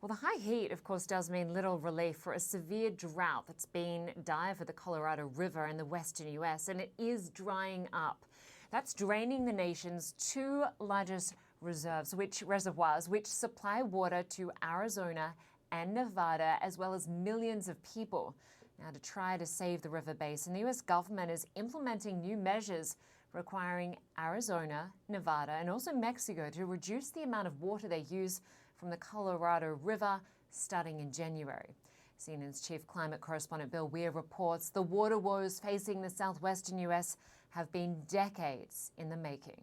Well, the high heat, of course, does mean little relief for a severe drought that's been dire for the Colorado River in the western US, and it is drying up. That's draining the nation's two largest reservoirs, which supply water to Arizona and Nevada, as well as millions of people. Now, to try to save the river basin, the US government is implementing new measures requiring Arizona, Nevada, and also Mexico to reduce the amount of water they use from the Colorado River starting in January. CNN's chief climate correspondent Bill Weir reports the water woes facing the southwestern US have been decades in the making.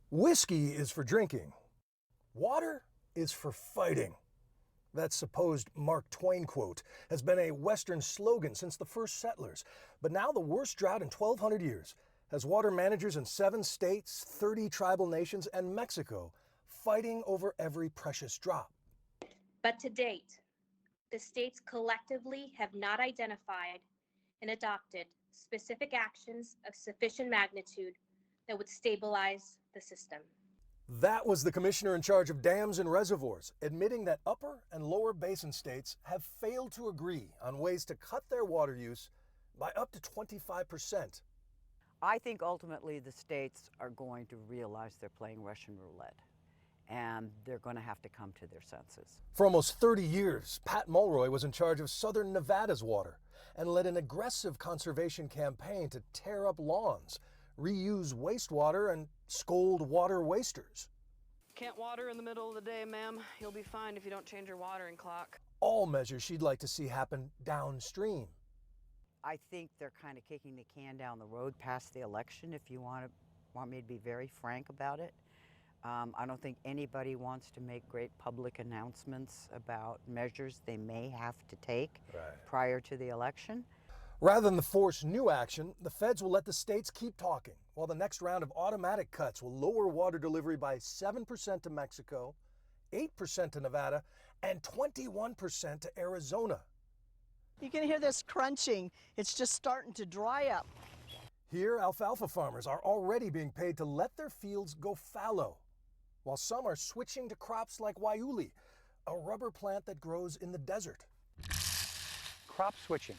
Whiskey is for drinking. Water is for fighting. That supposed Mark Twain quote has been a Western slogan since the first settlers. But now the worst drought in 1,200 years has water managers in 7 states, 30 tribal nations, and Mexico fighting over every precious drop. But to date, the states collectively have not identified and adopted specific actions of sufficient magnitude that would stabilize the system. That was the commissioner in charge of dams and reservoirs, admitting that upper and lower basin states have failed to agree on ways to cut their water use by up to 25%. I think ultimately the states are going to realize they're playing Russian roulette, and they're going to have to come to their senses. For almost 30 years, Pat Mulroy was in charge of southern Nevada's water and led an aggressive conservation campaign to tear up lawns, reuse wastewater, and scold water wasters. Can't water in the middle of the day, ma'am. You'll be fine if you don't change your watering clock. All measures she'd like to see happen downstream. I think they're kind of kicking the can down the road past the election, if you want me to be very frank about it. I don't think anybody wants to make great public announcements about measures they may have to take prior to the election. Rather than force new action, the feds will let the states keep talking, while the next round of automatic cuts will lower water delivery by 7% to Mexico, 8% to Nevada, and 21% to Arizona. You can hear this crunching. It's just starting to dry up. Here, alfalfa farmers are already being paid to let their fields go fallow, while some are switching to crops like waiuli, a rubber plant that grows in the desert. Crop switching,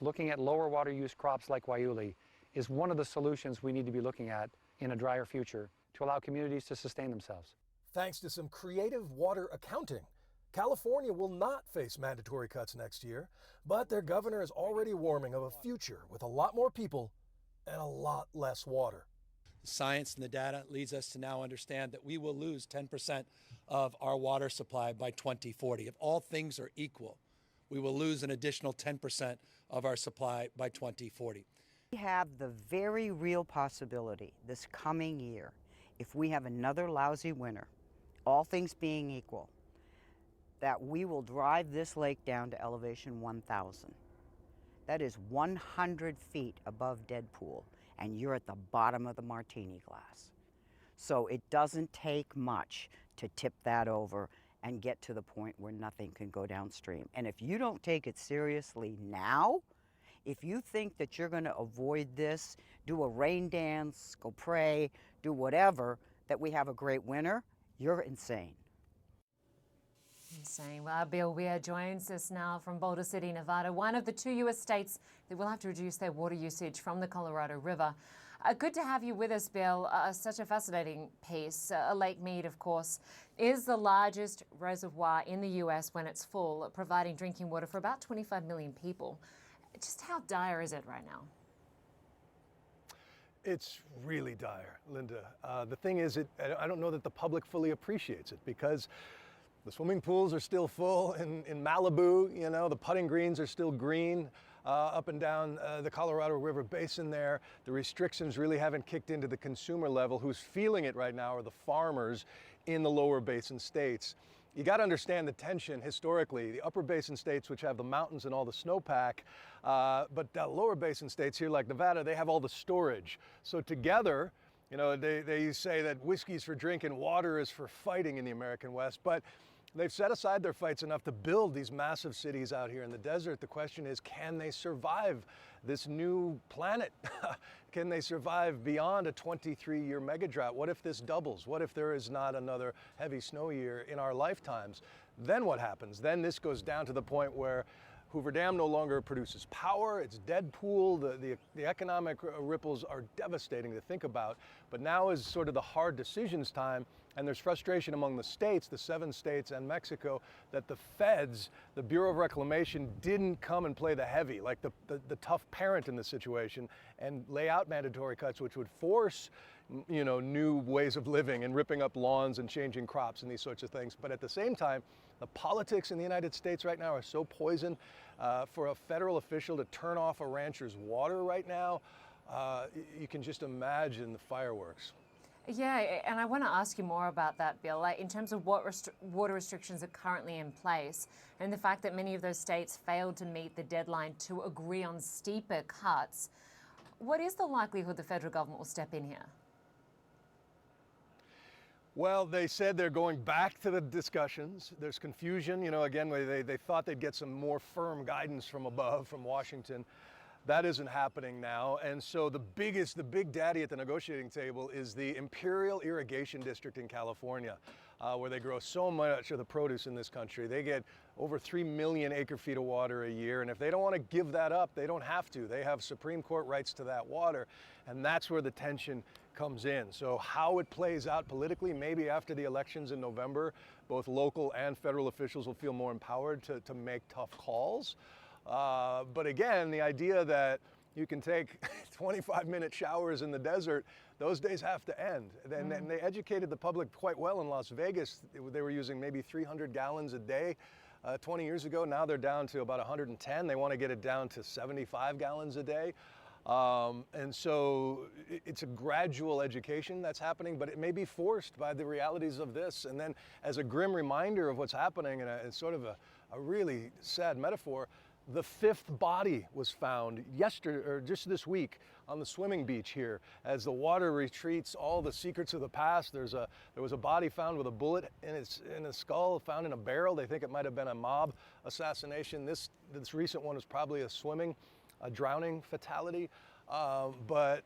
looking at lower water use crops like waiuli, is one of the solutions we need to be looking at in a drier future to allow communities to sustain themselves. Thanks to some creative water accounting, California will not face mandatory cuts next year, but their governor is already warning of a future with a lot more people and a lot less water. The science and the data leads us to now understand that we will lose 10% of our water supply by 2040. If all things are equal, we will lose an additional 10% of our supply by 2040. We have the very real possibility this coming year, if we have another lousy winter, all things being equal, that we will drive this lake down to elevation 1,000. That is 100 feet above dead pool, and you're at the bottom of the martini glass. So it doesn't take much to tip that over and get to the point where nothing can go downstream. And if you don't take it seriously now, if you think that you're going to avoid this, do a rain dance, go pray, do whatever, that we have a great winter, you're insane. Insane. Well, Bill Weir joins us now from Boulder City, Nevada, one of the 2 U.S. states that will have to reduce their water usage from the Colorado River. Good to have you with us, Bill. Such a fascinating piece. Lake Mead, of course, is the largest reservoir in the U.S. when it's full, providing drinking water for about 25 million people. Just how dire is it right now? It's really dire, Lynda. The thing is, I don't know that the public fully appreciates it because the swimming pools are still full in Malibu, you know, the putting greens are still green up and down the Colorado River Basin there. The restrictions really haven't kicked into the consumer level. Who's feeling it right now are the farmers in the lower basin states. You got to understand the tension historically. The upper basin states, which have the mountains and all the snowpack, but the lower basin states here like Nevada, they have all the storage. So together, you know, they say that whiskey's for drinking, water is for fighting in the American West. But They've set aside their fights enough to build these massive cities out here in the desert. The question is, can they survive this new planet? Can they survive beyond a 23-year mega drought? What if this doubles? What if there is not another heavy snow year in our lifetimes? Then what happens? Then this goes down to the point where Hoover Dam no longer produces power. It's dead pool. The economic ripples are devastating to think about. But now is sort of the hard decisions time. And there's frustration among the states, the 7 states and Mexico, that the feds, the Bureau of Reclamation, didn't come and play the heavy, like the tough parent in the situation, and lay out mandatory cuts, which would force, you know, new ways of living and ripping up lawns and changing crops and these sorts of things. But at the same time, the politics in the United States right now are so poisoned. For a federal official to turn off a rancher's water right now, you can just imagine the fireworks. Yeah, and I want to ask you more about that, Bill, like in terms of what water restrictions are currently in place and the fact that many of those states failed to meet the deadline to agree on steeper cuts. What is the likelihood the federal government will step in here? Well, they said they're going back to the discussions. There's confusion. You know, again, they thought they'd get some more firm guidance from above, from Washington. That isn't happening now. And so the big daddy at the negotiating table is the Imperial Irrigation District in California, where they grow so much of the produce in this country. They get over 3 million acre feet of water a year. And if they don't want to give that up, they don't have to. They have Supreme Court rights to that water. And that's where the tension comes in. So how it plays out politically, maybe after the elections in November, both local and federal officials will feel more empowered to make tough calls. But again, the idea that you can take 25-minute showers in the desert, those days have to end. And they educated the public quite well in Las Vegas. They were using maybe 300 gallons a day 20 years ago. Now they're down to about 110. They want to get it down to 75 gallons a day. And so it's a gradual education that's happening, but it may be forced by the realities of this. And then as a grim reminder of what's happening, and it's sort of a really sad metaphor, the 5th body was found yesterday, or just this week, on the swimming beach here. As the water retreats all the secrets of the past, there was a body found with a bullet in his skull, found in a barrel. They think it might have been a mob assassination. This recent one was probably a drowning fatality. But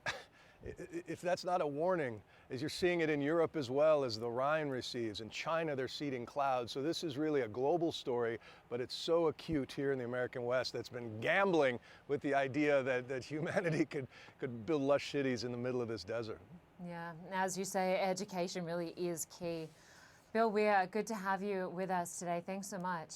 if that's not a warning, as you're seeing it in Europe as well, as the Rhine recedes. In China, they're seeding clouds. So this is really a global story, but it's so acute here in the American West that's been gambling with the idea that humanity could build lush cities in the middle of this desert. Yeah, as you say, education really is key. Bill Weir, good to have you with us today. Thanks so much.